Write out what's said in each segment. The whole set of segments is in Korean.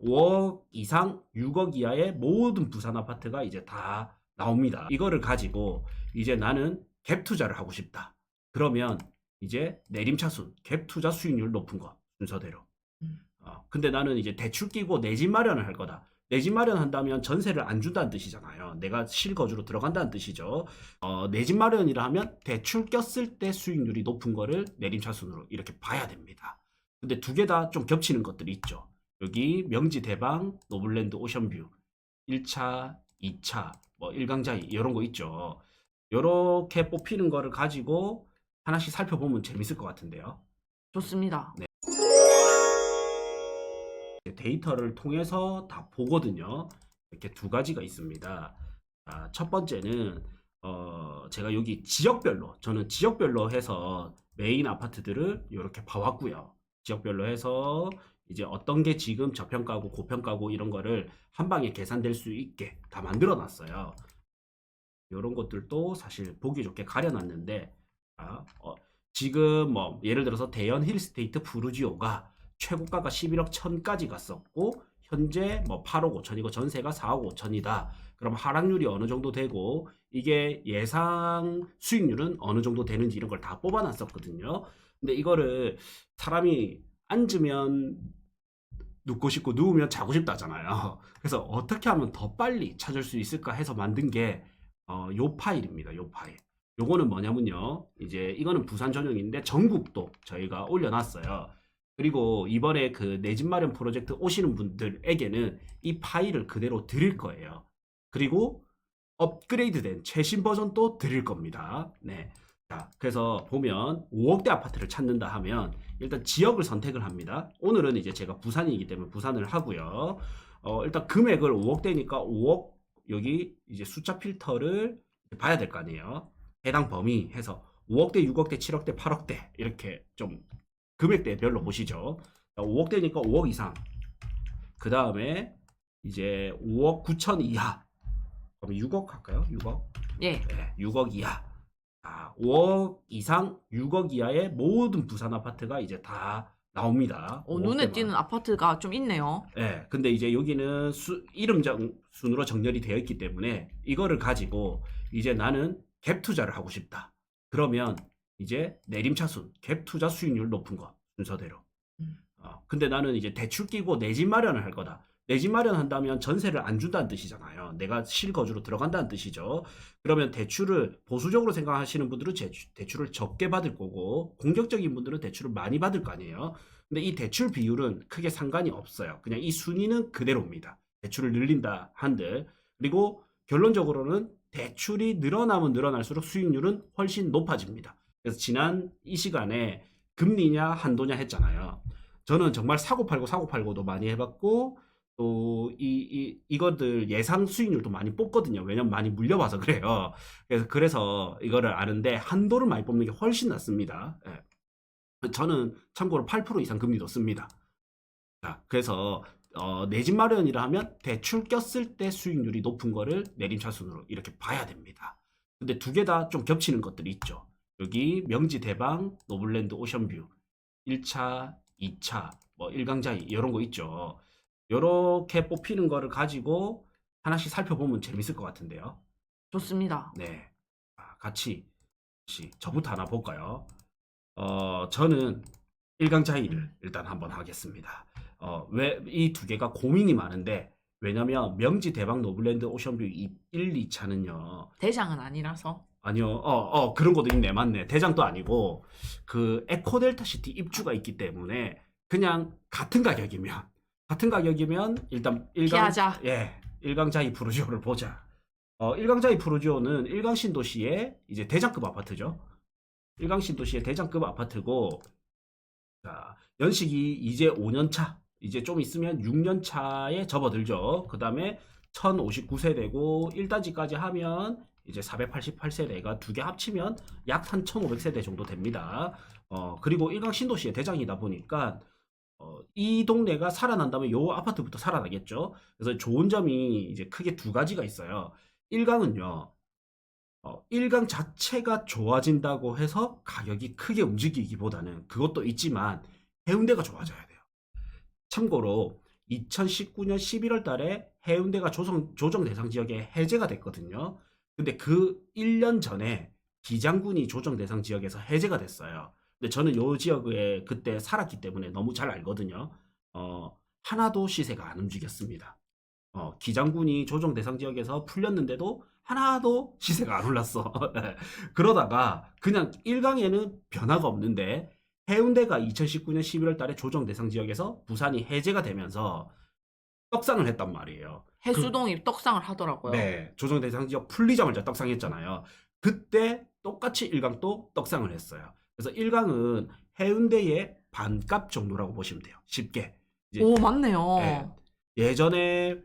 5억 이상 6억 이하의 모든 부산 아파트가 이제 다 나옵니다. 이거를 가지고 이제 나는 갭 투자를 하고 싶다. 그러면 이제 내림차순, 갭 투자 수익률 높은 거 순서대로. 근데 나는 이제 대출 끼고 내 집 마련을 할 거다. 내 집 마련한다면 전세를 안 준다는 뜻이잖아요. 내가 실거주로 들어간다는 뜻이죠. 내 집 마련이라 하면 대출 꼈을 때 수익률이 높은 거를 내림차순으로 이렇게 봐야 됩니다. 근데 두 개 다 좀 겹치는 것들이 있죠. 여기 명지 대방, 노블랜드 오션뷰 1차, 2차, 뭐 1강자이 이런 거 있죠. 이렇게 뽑히는 거를 가지고 하나씩 살펴보면 재밌을 것 같은데요. 좋습니다. 네. 데이터를 통해서 다 보거든요. 이렇게 두 가지가 있습니다. 첫 번째는 제가 여기 지역별로, 저는 지역별로 해서 메인 아파트들을 이렇게 봐왔고요. 지역별로 해서 이제 어떤 게 지금 저평가고 고평가고 이런 거를 한 방에 계산될 수 있게 다 만들어 놨어요. 이런 것들도 사실 보기 좋게 가려놨는데 지금 뭐 예를 들어서 대연 힐스테이트 푸르지오가 최고가가 11억 1000까지 갔었고 현재 뭐 8억 5천이고 전세가 4억 5천이다. 그럼 하락률이 어느 정도 되고 이게 예상 수익률은 어느 정도 되는지 이런 걸 다 뽑아놨었거든요. 근데 이거를 사람이 앉으면 눕고 싶고 누우면 자고 싶다잖아요. 그래서 어떻게 하면 더 빨리 찾을 수 있을까 해서 만든 게 요 파일입니다. 요 파일. 요거는 뭐냐면요. 이제 이거는 부산 전용인데 전국도 저희가 올려놨어요. 그리고 이번에 그 내 집 마련 프로젝트 오시는 분들에게는 이 파일을 그대로 드릴 거예요. 그리고 업그레이드된 최신 버전도 드릴 겁니다. 네. 자, 그래서 보면 5억대 아파트를 찾는다 하면 일단 지역을 선택을 합니다. 오늘은 이제 제가 부산이기 때문에 부산을 하고요. 일단 금액을 5억대니까 5억 여기 이제 숫자 필터를 봐야 될 거 아니에요. 해당 범위 해서 5억대, 6억대, 7억대, 8억대 이렇게 좀 금액대별로 보시죠. 5억대니까 5억 이상. 그 다음에 이제 5억 9천 이하. 그럼 6억 할까요? 6억? 예. 네, 6억 이하. 5억 이상 6억 이하의 모든 부산 아파트가 이제 다 나옵니다. 눈에 5억대만. 띄는 아파트가 좀 있네요. 네, 근데 이제 여기는 이름 순으로 정렬이 되어 있기 때문에 이거를 가지고 이제 나는 갭 투자를 하고 싶다. 그러면 이제 내림차순, 갭 투자 수익률 높은 거 순서대로. 근데 나는 이제 대출 끼고 내 집 마련을 할 거다. 내 집 마련한다면 전세를 안 준다는 뜻이잖아요. 내가 실거주로 들어간다는 뜻이죠. 그러면 대출을 보수적으로 생각하시는 분들은 대출을 적게 받을 거고 공격적인 분들은 대출을 많이 받을 거 아니에요. 근데 이 대출 비율은 크게 상관이 없어요. 그냥 이 순위는 그대로입니다. 대출을 늘린다 한들. 그리고 결론적으로는 대출이 늘어나면 늘어날수록 수익률은 훨씬 높아집니다. 그래서 지난 이 시간에 금리냐 한도냐 했잖아요. 저는 정말 사고 팔고도 많이 해봤고 또 이것들 예상 수익률도 많이 뽑거든요. 왜냐면 많이 물려봐서 그래요. 그래서 이거를 아는데 한도를 많이 뽑는 게 훨씬 낫습니다. 예. 저는 참고로 8% 이상 금리도 씁니다. 자, 그래서 내 집 마련이라 하면 대출 꼈을 때 수익률이 높은 거를 내림차순으로 이렇게 봐야 됩니다. 근데 두 개 다 좀 겹치는 것들이 있죠. 여기 명지 대방, 노블랜드 오션뷰 1차, 2차, 뭐 1강자이 이런 거 있죠. 이렇게 뽑히는 거를 가지고 하나씩 살펴보면 재밌을 것 같은데요. 좋습니다. 네. 같이 저부터 하나 볼까요? 저는 1강자이를 일단 한번 하겠습니다. 왜 이 두 개가 고민이 많은데 왜냐면 명지 대방 노블랜드 오션뷰 1, 2차는요. 대장은 아니라서. 아니요. 그런 것도 있네. 맞네. 대장도 아니고 그 에코델타 시티 입주가 있기 때문에 그냥 같은 가격이면 일단 피하자. 1강자이 푸르지오를 보자. 1강자이 푸르지오는 1강 신도시의 이제 대장급 아파트죠. 1강 신도시의 대장급 아파트고 자, 연식이 이제 5년 차. 이제 좀 있으면 6년 차에 접어들죠. 그다음에 1059세대고 1단지까지 하면 이제 488세대가 두 개 합치면 약 3500세대 정도 됩니다. 그리고 1강 신도시의 대장이다 보니까 이 동네가 살아난다면 이 아파트부터 살아나겠죠. 그래서 좋은 점이 이제 크게 두 가지가 있어요. 1강은요. 1강 자체가 좋아진다고 해서 가격이 크게 움직이기보다는 그것도 있지만 해운대가 좋아져야 돼요. 참고로 2019년 11월 달에 해운대가 조정 대상 지역에 해제가 됐거든요. 근데 그 1년 전에 기장군이 조정 대상 지역에서 해제가 됐어요. 근데 저는 요 지역에 그때 살았기 때문에 너무 잘 알거든요. 하나도 시세가 안 움직였습니다. 기장군이 조정 대상 지역에서 풀렸는데도 하나도 시세가 안 올랐어. 그러다가 그냥 1강에는 변화가 없는데 해운대가 2019년 11월 달에 조정 대상 지역에서 부산이 해제가 되면서 떡상을 했단 말이에요. 해수동이 떡상을 하더라고요. 네, 조정 대상 지역 풀리자마자 떡상했잖아요. 그때 똑같이 1강도 떡상을 했어요. 그래서 1강은 해운대의 반값 정도라고 보시면 돼요. 쉽게. 이제 오, 맞네요. 예, 예전에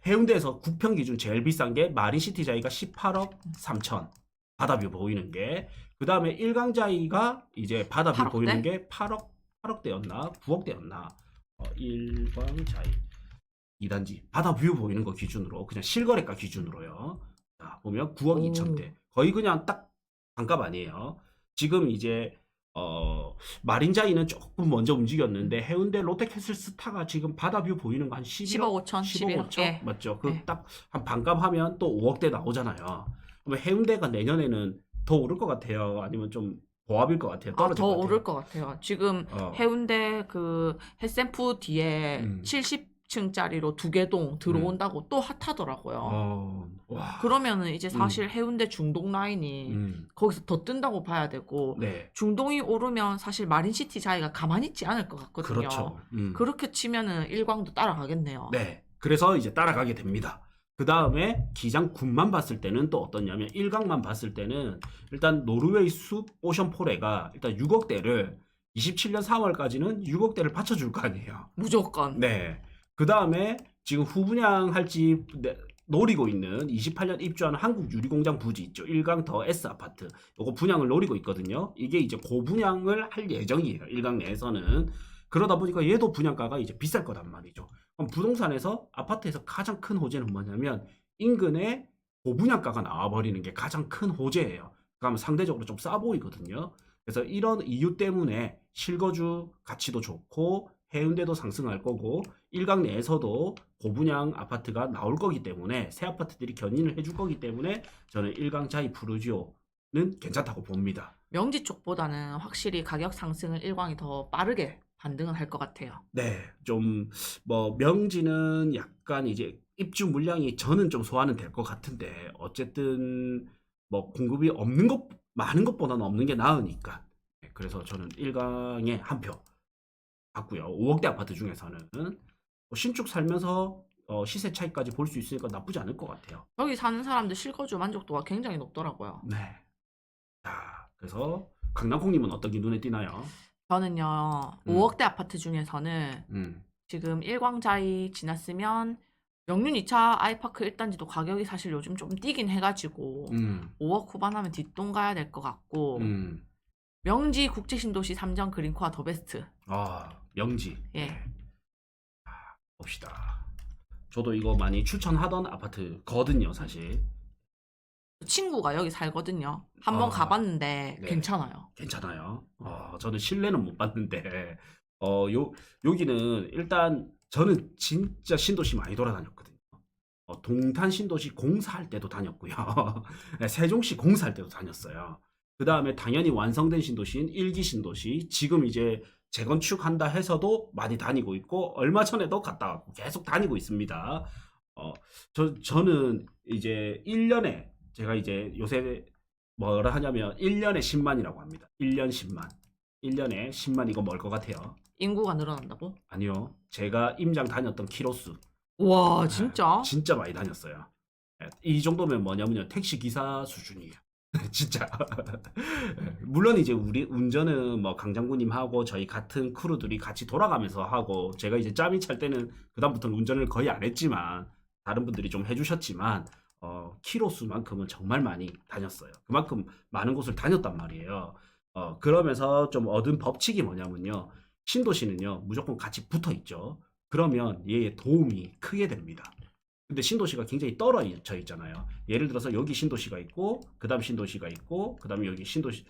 해운대에서 국평 기준 제일 비싼 게 마린시티자이가 18억 3천 바다뷰 보이는 게, 그 다음에 1강자이가 이제 바다뷰 8억대? 보이는 게 8억대였나 9억대였나. 1강자이 2단지 바다뷰 보이는 거 기준으로 그냥 실거래가 기준으로요. 자, 보면 9억 오. 2천대 거의 그냥 딱 반값 아니에요. 지금 이제 마린자이는 조금 먼저 움직였는데 해운대 롯데캐슬스타가 지금 바다뷰 보이는 거 한 10억 5천, 15억 5천? 예. 맞죠? 그 예. 딱 한 반값 하면 또 5억대 나오잖아요. 그러면 해운대가 내년에는 더 오를 것 같아요? 아니면 좀 보합일 것 같아요? 떨어질 더 것 같아요? 오를 것 같아요. 지금 해운대 그 햇샘프 뒤에 70층짜리로 2개 동 들어온다고 또 핫하더라고요. 와. 그러면은 이제 사실 해운대 중동 라인이 거기서 더 뜬다고 봐야 되고, 네. 중동이 오르면 사실 마린시티 자이가 가만히 있지 않을 것 같거든요. 그렇죠. 그렇게 치면은 일광도 따라가겠네요. 네. 그래서 이제 따라가게 됩니다. 그 다음에 기장군만 봤을 때는 또 어떠냐면 1강만 봤을 때는 일단 노르웨이 숲 오션포레가 일단 6억대를 27년 4월까지는 6억대를 받쳐줄 거 아니에요. 무조건. 네. 그 다음에 지금 후분양할지 노리고 있는 28년 입주하는 한국유리공장 부지 있죠. 1강 더 S 아파트. 요거 분양을 노리고 있거든요. 이게 이제 고분양을 할 예정이에요. 1강 내에서는. 그러다 보니까 얘도 분양가가 이제 비쌀 거란 말이죠. 그럼 부동산에서 아파트에서 가장 큰 호재는 뭐냐면 인근에 고분양가가 나와버리는 게 가장 큰 호재예요. 그러면 상대적으로 좀 싸 보이거든요. 그래서 이런 이유 때문에 실거주 가치도 좋고 해운대도 상승할 거고 1강 내에서도 고분양 아파트가 나올 거기 때문에 새 아파트들이 견인을 해줄 거기 때문에 저는 1강 자이 푸르지오는 괜찮다고 봅니다. 명지 쪽보다는 확실히 가격 상승을 일광이 더 빠르게 반등은 할 것 같아요. 네, 좀 뭐 명지는 약간 이제 입주 물량이 저는 좀 소화는 될 것 같은데 어쨌든 뭐 공급이 없는 것 많은 것보다는 없는 게 나으니까. 네, 그래서 저는 1강에 한 표 받고요. 5억대 아파트 중에서는 신축 살면서 시세 차이까지 볼 수 있으니까 나쁘지 않을 것 같아요. 여기 사는 사람들 실거주 만족도가 굉장히 높더라고요. 네. 자, 그래서 강남콩님은 어떤 게 눈에 띄나요? 저는요, 5억대 아파트 중에서는 음, 지금 일광자이 지났으면 명륜 2차 아이파크 1단지도 가격이 사실 요즘 좀 뛰긴 해가지고 5억 후반 하면 뒷돈 가야 될 것 같고, 명지 국제신도시 3정 그린코아 더 베스트. 아, 명지. 예. 네. 봅시다. 저도 이거 많이 추천하던 아파트거든요, 사실. 친구가 여기 살거든요. 한번 가봤는데 네. 괜찮아요. 괜찮아요. 저는 실내는 못 봤는데, 여기는 일단 저는 진짜 신도시 많이 돌아다녔거든요. 동탄 신도시 공사할 때도 다녔고요. 네, 세종시 공사할 때도 다녔어요. 그 다음에 당연히 완성된 신도시인 1기 신도시, 지금 이제 재건축한다 해서도 많이 다니고 있고, 얼마 전에도 갔다 왔고, 계속 다니고 있습니다. 저는 이제 1년에, 제가 이제 요새 뭐라 하냐면 1년에 10만이라고 합니다. 1년 10만. 1년에 10만 이거 뭘 것 같아요? 인구가 늘어난다고? 아니요. 제가 임장 다녔던 키로수. 와, 진짜? 진짜 많이 다녔어요. 이 정도면 뭐냐면요. 택시 기사 수준이에요. 진짜. 물론 이제 우리 운전은 뭐 강장군님 하고 저희 같은 크루들이 같이 돌아가면서 하고, 제가 이제 짬이 찰 때는 그다음부터는 운전을 거의 안 했지만 다른 분들이 좀 해주셨지만 키로수만큼은 정말 많이 다녔어요. 그만큼 많은 곳을 다녔단 말이에요. 그러면서 좀 얻은 법칙이 뭐냐면요. 신도시는요, 무조건 같이 붙어 있죠. 그러면 얘의 도움이 크게 됩니다. 근데 신도시가 굉장히 떨어져 있잖아요. 예를 들어서 여기 신도시가 있고, 그 다음 신도시가 있고, 그 다음에 여기 신도시,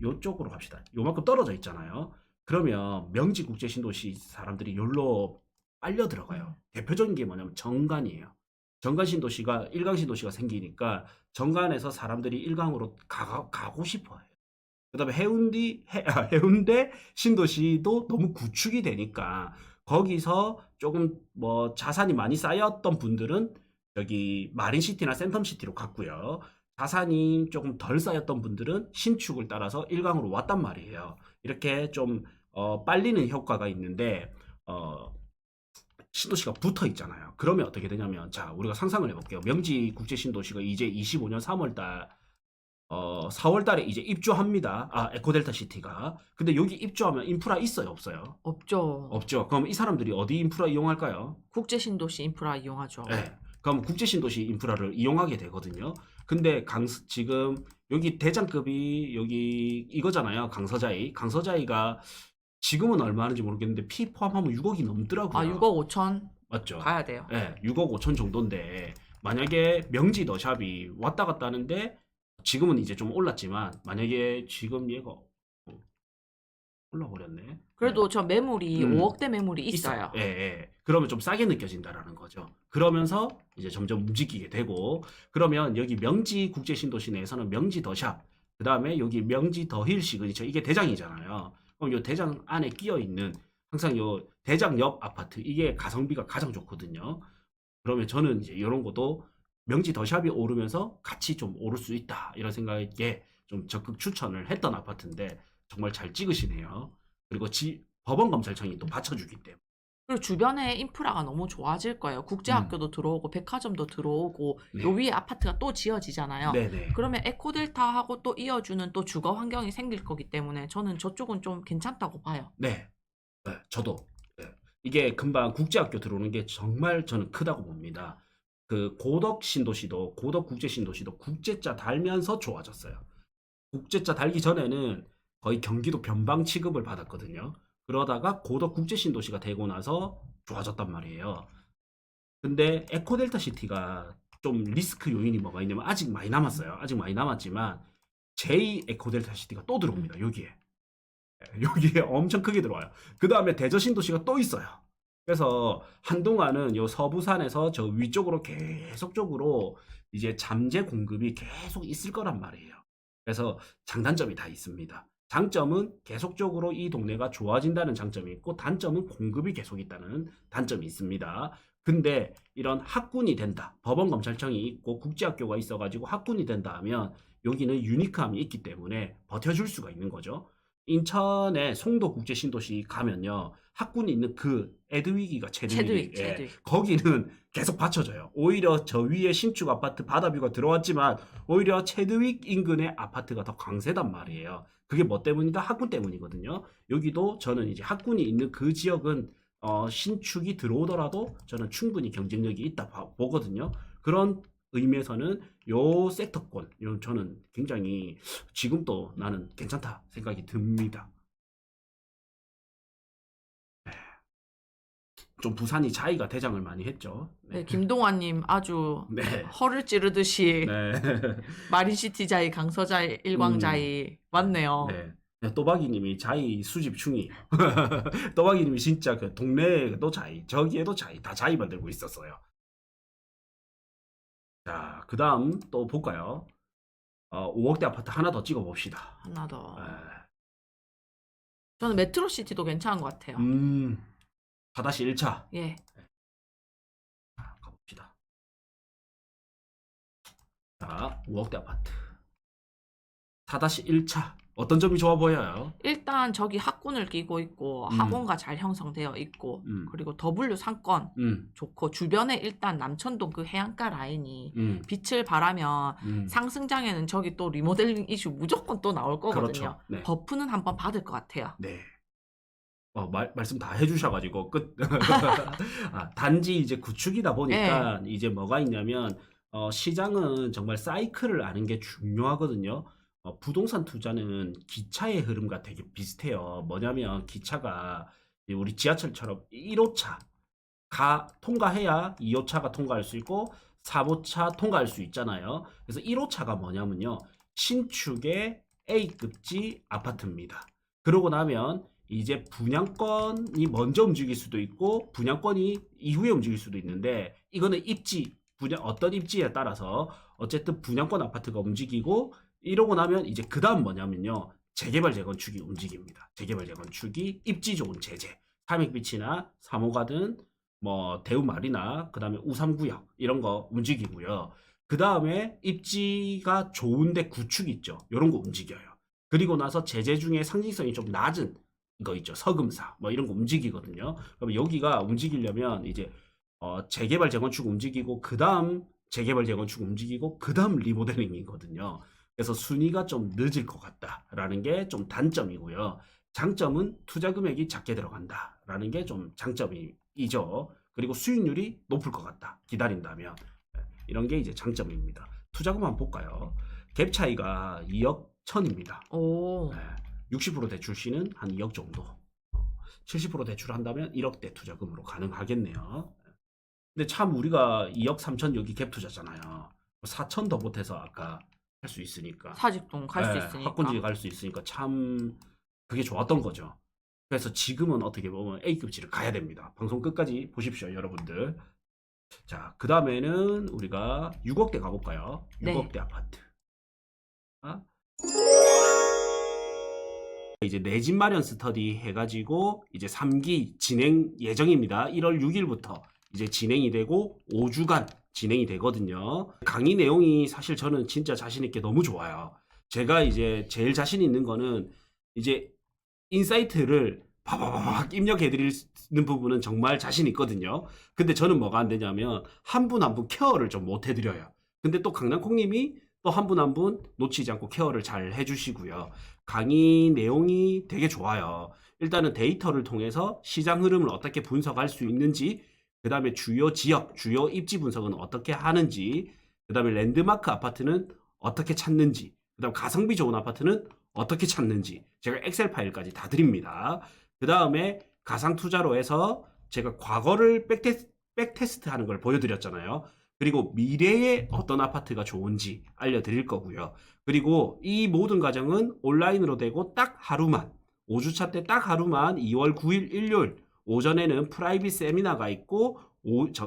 요쪽으로 갑시다. 요만큼 떨어져 있잖아요. 그러면 명지국제신도시 사람들이 여기로 빨려 들어가요. 대표적인 게 뭐냐면 정관이에요. 정관신도시가 일강신도시가 생기니까 정관에서 사람들이 일강으로 가고 싶어요. 그다음에 해운대 신도시도 너무 구축이 되니까 거기서 조금 뭐 자산이 많이 쌓였던 분들은 여기 마린시티나 센텀시티로 갔고요. 자산이 조금 덜 쌓였던 분들은 신축을 따라서 일강으로 왔단 말이에요. 이렇게 좀 빨리는 효과가 있는데 신도시가 붙어 있잖아요. 그러면 어떻게 되냐면, 자, 우리가 상상을 해볼게요. 명지 국제 신도시가 이제 25년 3월달 4월달에 이제 입주합니다. 에코델타 시티가. 근데 여기 입주하면 인프라 있어요, 없어요? 없죠. 없죠. 그럼 이 사람들이 어디 인프라 이용할까요? 국제 신도시 인프라 이용하죠. 네. 그럼 국제 신도시 인프라를 이용하게 되거든요. 근데 지금 여기 대장급이 여기 이거잖아요. 강서자이가 지금은 얼마 하는지 모르겠는데 피 포함하면 6억이 넘더라고요. 6억 5천 맞죠? 가야 돼요. 네, 6억 5천 정도인데 만약에 명지 더샵이 왔다 갔다 하는데 지금은 이제 좀 올랐지만 만약에 지금 얘가 올라버렸네. 그래도 저 매물이 음. 5억대 매물이 있어요. 예, 예. 그러면 좀 싸게 느껴진다라는 거죠. 그러면서 이제 점점 움직이게 되고, 그러면 여기 명지 국제 신도시 내에서는 명지 더샵, 그 다음에 여기 명지 더힐 시그니처, 이게 대장이잖아요. 그럼 요 대장 안에 끼어 있는 항상 요 대장 옆 아파트, 이게 가성비가 가장 좋거든요. 그러면 저는 이제 이런 것도 명지 더샵이 오르면서 같이 좀 오를 수 있다, 이런 생각에 좀 적극 추천을 했던 아파트인데 정말 잘 찍으시네요. 그리고 법원검찰청이 또 받쳐주기 때문에. 그리고 주변에 인프라가 너무 좋아질 거예요. 국제학교도 들어오고 백화점도 들어오고 네. 요 위에 아파트가 또 지어지잖아요. 네네. 그러면 에코델타하고 또 이어주는 또 주거 환경이 생길 거기 때문에 저는 저쪽은 좀 괜찮다고 봐요. 네. 네, 저도. 네. 이게 금방 국제학교 들어오는 게 정말 저는 크다고 봅니다. 그 고덕 국제 신도시도 국제자 달면서 좋아졌어요. 국제자 달기 전에는 거의 경기도 변방 취급을 받았거든요. 그러다가 고덕 국제 신도시가 되고 나서 좋아졌단 말이에요. 근데 에코델타 시티가 좀 리스크 요인이 뭐가 있냐면 아직 많이 남았어요. 아직 많이 남았지만 제2 에코델타 시티가 또 들어옵니다. 여기에. 여기에 엄청 크게 들어와요. 그 다음에 대저신도시가 또 있어요. 그래서 한동안은 요 서부산에서 저 위쪽으로 계속적으로 이제 잠재 공급이 계속 있을 거란 말이에요. 그래서 장단점이 다 있습니다. 장점은 계속적으로 이 동네가 좋아진다는 장점이 있고, 단점은 공급이 계속 있다는 단점이 있습니다. 근데 이런 학군이 된다, 법원검찰청이 있고 국제학교가 있어가지고 학군이 된다 하면 여기는 유니크함이 있기 때문에 버텨줄 수가 있는 거죠. 인천의 송도 국제 신도시 가면요, 학군이 있는 그 에드위기가 체드위기, 체드윅. 거기는 계속 받쳐줘요. 오히려 저 위에 신축 아파트 바다뷰가 들어왔지만 오히려 체드윅 인근의 아파트가 더 강세단 말이에요. 그게 뭐 때문이다? 학군 때문이거든요. 여기도 저는 이제 학군이 있는 그 지역은 신축이 들어오더라도 저는 충분히 경쟁력이 있다 보거든요. 그런 의미에서는 요 섹터권, 저는 굉장히 지금도 나는 괜찮다 생각이 듭니다. 좀 부산이 자의가 대장을 많이 했죠. 네, 김동환님 아주 네. 허를 찌르듯이 네. 마린시티 자이, 강서자이, 일광자이 왔네요. 네. 네, 또박이님이 자의 수집 중이에요. 또박이님이 진짜 그 동네에도 자의, 저기에도 자의, 다 자의 만들고 있었어요. 자, 그 다음 또 볼까요? 5억대 아파트 하나 더 찍어봅시다. 하나 더. 네. 저는 메트로시티도 괜찮은 것 같아요. 4-1차. 예. 가봅시다. 자, 5억대 아파트. 4-1차. 어떤 점이 좋아 보여요? 일단 저기 학군을 끼고 있고 학원가 잘 형성되어 있고 그리고 W 상권 좋고 주변에 일단 남천동 그 해안가 라인이 빛을 발하면 상승장에는 저기 또 리모델링 이슈 무조건 또 나올 거거든요. 그렇죠. 네. 버프는 한번 받을 것 같아요. 네. 말씀 다 해주셔가지고 끝. 단지 이제 구축이다 보니까 이제 뭐가 있냐면 시장은 정말 사이클을 아는 게 중요하거든요. 부동산 투자는 기차의 흐름과 되게 비슷해요. 뭐냐면 기차가 우리 지하철처럼 1호차 통과해야 2호차가 통과할 수 있고 4호차 통과할 수 있잖아요. 그래서 1호차가 뭐냐면요, 신축의 A급지 아파트입니다. 그러고 나면 이제 분양권이 먼저 움직일 수도 있고 분양권이 이후에 움직일 수도 있는데 이거는 어떤 입지에 따라서 어쨌든 분양권 아파트가 움직이고 이러고 나면 이제 그 다음 뭐냐면요. 재개발 재건축이 움직입니다. 재개발 재건축이 입지 좋은 제재, 삼익비치나 3호가든 뭐 대우마리나 그다음에 우삼구역 이런 거 움직이고요. 그 다음에 입지가 좋은데 구축 있죠. 이런 거 움직여요. 그리고 나서 제재 중에 상징성이 좀 낮은 거 있죠. 서금사 뭐 이런 거 움직이거든요. 그럼 여기가 움직이려면 이제 재개발 재건축 움직이고 그 다음 재개발 재건축 움직이고 그 다음 리모델링이거든요. 그래서 순위가 좀 늦을 것 같다라는 게 좀 단점이고요. 장점은 투자 금액이 작게 들어간다라는 게 좀 장점이죠. 그리고 수익률이 높을 것 같다. 기다린다면. 이런 게 이제 장점입니다. 투자금 한번 볼까요? 갭 차이가 2억 1천입니다. 오. 60% 대출 시는 한 2억 정도. 70% 대출한다면 1억대 투자금으로 가능하겠네요. 근데 참 우리가 2억 3천 여기 갭 투자잖아요. 4천 더 못해서 아까 할 수 있으니까. 사직동 갈 수 있으니까. 학군지에 갈 수 있으니까 참 그게 좋았던 거죠. 그래서 지금은 어떻게 보면 A급지를 가야 됩니다. 방송 끝까지 보십시오, 여러분들. 자, 그 다음에는 우리가 6억대 가볼까요? 6억대 아파트. 이제 내 집 마련 스터디 해가지고 이제 3기 진행 예정입니다. 1월 6일부터 이제 진행이 되고 5주간 진행이 되거든요. 강의 내용이 사실 저는 진짜 자신 있게 너무 좋아요. 제가 이제 제일 자신 있는 거는 이제 인사이트를 바바바박 입력해드리는 부분은 정말 자신 있거든요. 근데 저는 뭐가 안 되냐면 한 분 한 분 케어를 좀 못 해드려요. 근데 또 강남콩님이 또 한 분 한 분 놓치지 않고 케어를 잘 해주시고요. 강의 내용이 되게 좋아요. 일단은 데이터를 통해서 시장 흐름을 어떻게 분석할 수 있는지, 그 다음에 주요 지역, 주요 입지 분석은 어떻게 하는지, 그 다음에 랜드마크 아파트는 어떻게 찾는지, 그 다음 가성비 좋은 아파트는 어떻게 찾는지 제가 엑셀 파일까지 다 드립니다. 그 다음에 가상투자로 해서 제가 과거를 백테스트 하는 걸 보여드렸잖아요. 그리고 미래에 어떤 아파트가 좋은지 알려드릴 거고요. 그리고 이 모든 과정은 온라인으로 되고 딱 하루만, 5주차 때 딱 하루만 2월 9일 일요일 오전에는 프라이빗 세미나가 있고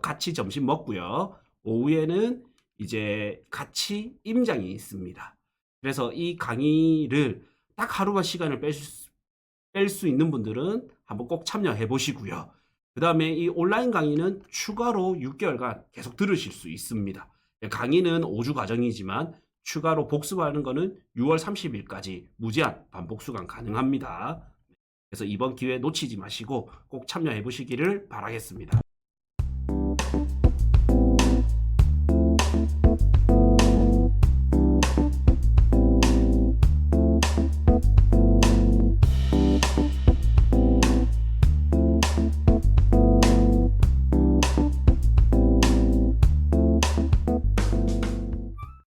같이 점심 먹고요. 오후에는 이제 같이 임장이 있습니다. 그래서 이 강의를 딱 하루만 시간을 뺄 수 있는 분들은 한번 꼭 참여해 보시고요. 그 다음에 이 온라인 강의는 추가로 6개월간 계속 들으실 수 있습니다. 강의는 5주 과정이지만 추가로 복습하는 거는 6월 30일까지 무제한 반복 수강 가능합니다. 그래서 이번 기회 놓치지 마시고 꼭 참여해 보시기를 바라겠습니다.